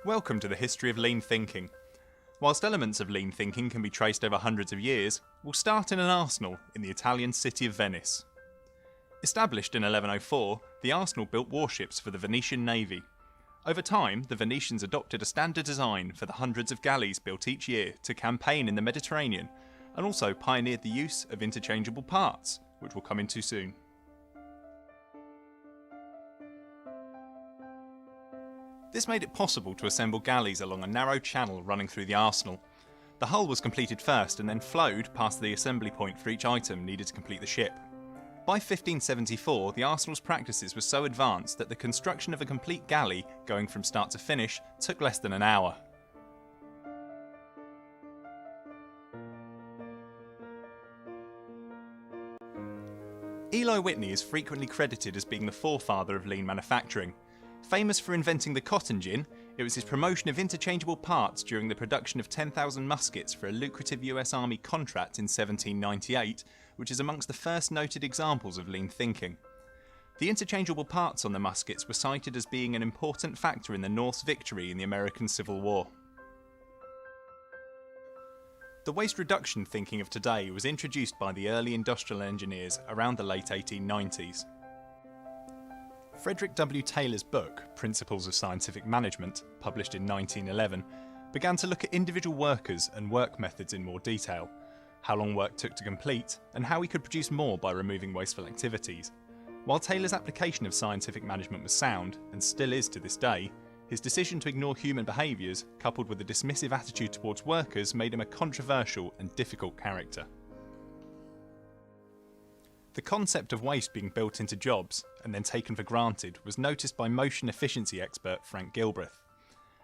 Welcome to the history of lean thinking. Whilst elements of lean thinking can be traced over hundreds of years, we'll start in an arsenal in the Italian city of Venice. Established in 1104, the arsenal built warships for the Venetian navy. Over time, the Venetians adopted a standard design for the hundreds of galleys built each year to campaign in the Mediterranean, and also pioneered the use of interchangeable parts, which we'll come into soon. This made it possible to assemble galleys along a narrow channel running through the arsenal. The hull was completed first and then flowed past the assembly point for each item needed to complete the ship. By 1574, the arsenal's practices were so advanced that the construction of a complete galley, going from start to finish, took less than an hour. Eli Whitney is frequently credited as being the forefather of lean manufacturing. Famous for inventing the cotton gin, it was his promotion of interchangeable parts during the production of 10,000 muskets for a lucrative US Army contract in 1798, which is amongst the first noted examples of lean thinking. The interchangeable parts on the muskets were cited as being an important factor in the North's victory in the American Civil War. The waste reduction thinking of today was introduced by the early industrial engineers around the late 1890s. Frederick W. Taylor's book, Principles of Scientific Management, published in 1911, began to look at individual workers and work methods in more detail, how long work took to complete, and how we could produce more by removing wasteful activities. While Taylor's application of scientific management was sound, and still is to this day, his decision to ignore human behaviours, coupled with a dismissive attitude towards workers, made him a controversial and difficult character. The concept of waste being built into jobs and then taken for granted was noticed by motion efficiency expert Frank Gilbreths.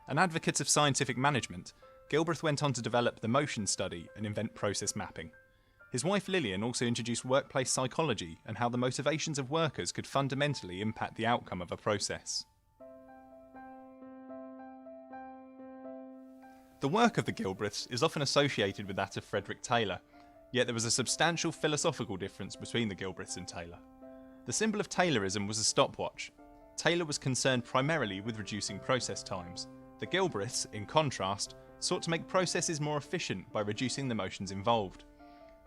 An advocate of scientific management, Gilbreths went on to develop the motion study and invent process mapping. His wife Lillian also introduced workplace psychology and how the motivations of workers could fundamentally impact the outcome of a process. The work of the Gilbreths is often associated with that of Frederick Taylor, yet there was a substantial philosophical difference between the Gilbreths and Taylor. The symbol of Taylorism was a stopwatch. Taylor was concerned primarily with reducing process times. The Gilbreths, in contrast, sought to make processes more efficient by reducing the motions involved.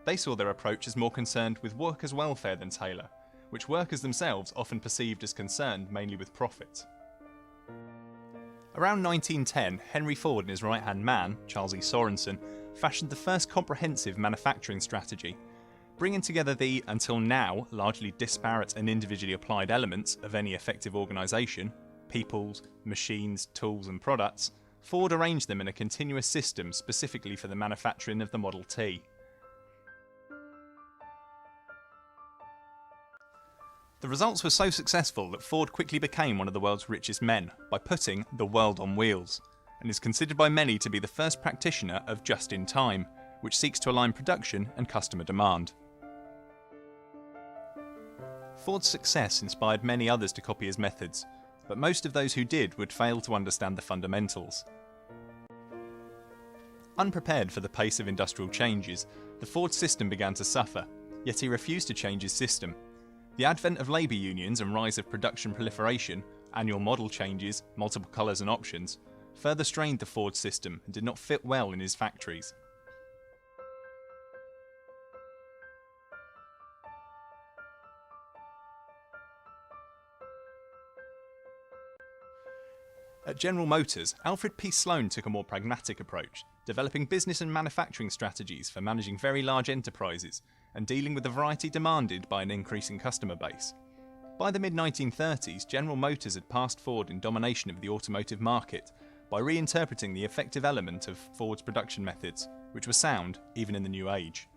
They saw their approach as more concerned with workers' welfare than Taylor, which workers themselves often perceived as concerned mainly with profit. Around 1910, Henry Ford and his right-hand man, Charles E. Sorensen, fashioned the first comprehensive manufacturing strategy, bringing together the, until now, largely disparate and individually applied elements of any effective organisation, peoples, machines, tools and products. Ford arranged them in a continuous system specifically for the manufacturing of the Model T. The results were so successful that Ford quickly became one of the world's richest men by putting the world on wheels, and is considered by many to be the first practitioner of just-in-time, which seeks to align production and customer demand. Ford's success inspired many others to copy his methods, but most of those who did would fail to understand the fundamentals. Unprepared for the pace of industrial changes, the Ford system began to suffer, yet he refused to change his system. The advent of labour unions and rise of production proliferation, annual model changes, multiple colours and options, further strained the Ford system and did not fit well in his factories. At General Motors, Alfred P. Sloan took a more pragmatic approach, developing business and manufacturing strategies for managing very large enterprises and dealing with the variety demanded by an increasing customer base. By the mid-1930s, General Motors had passed Ford in domination of the automotive market by reinterpreting the effective element of Ford's production methods, which were sound even in the new age.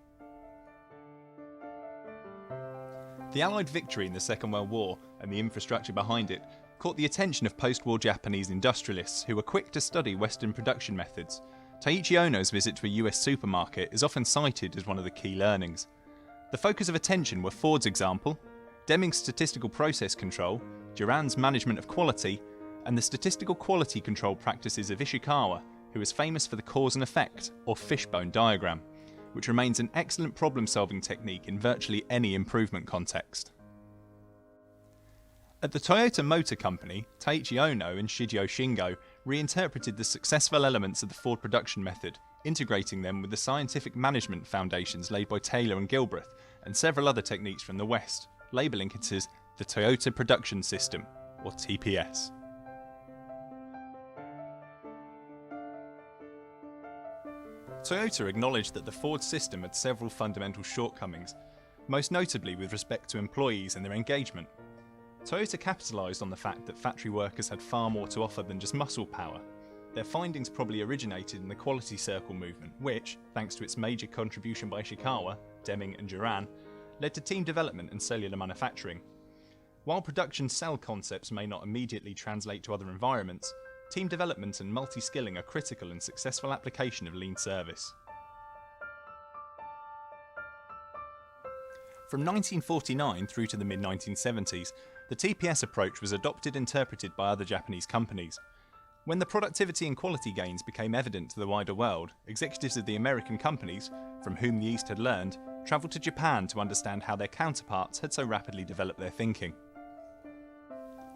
The Allied victory in the Second World War and the infrastructure behind it caught the attention of post-war Japanese industrialists who were quick to study Western production methods. Taiichi Ohno's visit to a US supermarket is often cited as one of the key learnings. The focus of attention were Ford's example, Deming's statistical process control, Duran's management of quality, and the statistical quality control practices of Ishikawa, who is famous for the cause and effect, or fishbone diagram, which remains an excellent problem-solving technique in virtually any improvement context. At the Toyota Motor Company, Taiichi Ohno and Shigeo Shingo reinterpreted the successful elements of the Ford production method, integrating them with the scientific management foundations laid by Taylor and Gilbreths and several other techniques from the West, labelling it as the Toyota Production System, or TPS. Toyota acknowledged that the Ford system had several fundamental shortcomings, most notably with respect to employees and their engagement. Toyota capitalised on the fact that factory workers had far more to offer than just muscle power. Their findings probably originated in the quality circle movement, which, thanks to its major contribution by Ishikawa, Deming and Duran, led to team development and cellular manufacturing. While production cell concepts may not immediately translate to other environments, team development and multi-skilling are critical in successful application of lean service. From 1949 through to the mid-1970s, the TPS approach was adopted and interpreted by other Japanese companies. When the productivity and quality gains became evident to the wider world, executives of the American companies, from whom the East had learned, travelled to Japan to understand how their counterparts had so rapidly developed their thinking.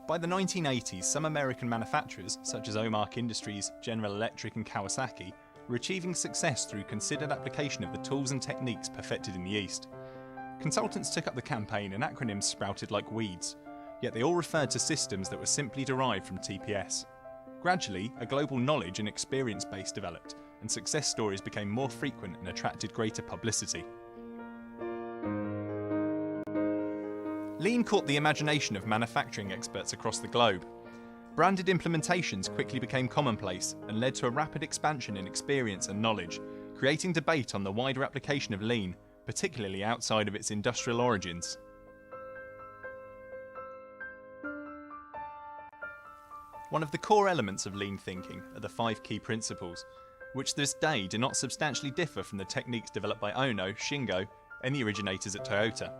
By the 1980s, some American manufacturers, such as Womack Industries, General Electric and Kawasaki, were achieving success through considered application of the tools and techniques perfected in the East. Consultants took up the campaign and acronyms sprouted like weeds, yet they all referred to systems that were simply derived from TPS. Gradually, a global knowledge and experience base developed, and success stories became more frequent and attracted greater publicity. Lean caught the imagination of manufacturing experts across the globe. Branded implementations quickly became commonplace and led to a rapid expansion in experience and knowledge, creating debate on the wider application of lean, particularly outside of its industrial origins. One of the core elements of lean thinking are the 5 key principles, which to this day do not substantially differ from the techniques developed by Ono, Shingo, and the originators at Toyota.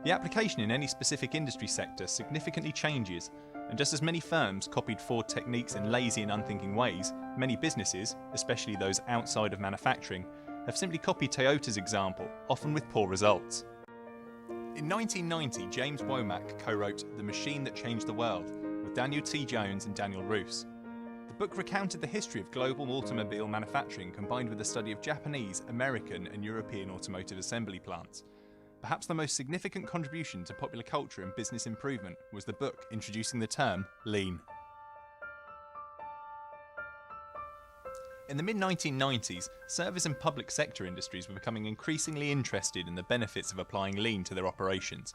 The application in any specific industry sector significantly changes, and just as many firms copied Ford techniques in lazy and unthinking ways, many businesses, especially those outside of manufacturing, have simply copied Toyota's example, often with poor results. In 1990, James Womack co-wrote The Machine That Changed the World with Daniel T. Jones and Daniel Roos. The book recounted the history of global automobile manufacturing combined with the study of Japanese, American and European automotive assembly plants. Perhaps the most significant contribution to popular culture and business improvement was the book introducing the term lean. In the mid-1990s, service and public sector industries were becoming increasingly interested in the benefits of applying lean to their operations.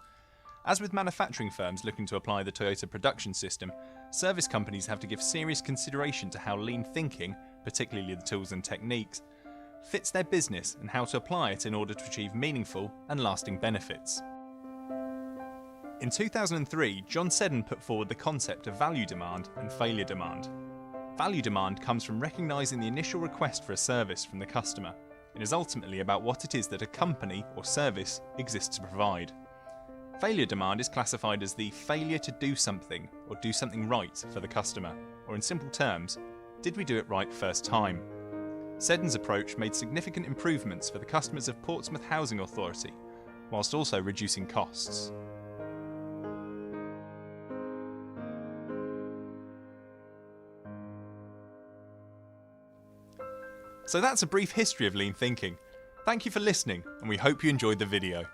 As with manufacturing firms looking to apply the Toyota production system, service companies have to give serious consideration to how lean thinking, particularly the tools and techniques, fits their business and how to apply it in order to achieve meaningful and lasting benefits. In 2003, John Seddon put forward the concept of value demand and failure demand. Value demand comes from recognising the initial request for a service from the customer and is ultimately about what it is that a company or service exists to provide. Failure demand is classified as the failure to do something or do something right for the customer, or in simple terms, did we do it right first time? Seddon's approach made significant improvements for the customers of Portsmouth Housing Authority, whilst also reducing costs. So that's a brief history of lean thinking. Thank you for listening, and we hope you enjoyed the video.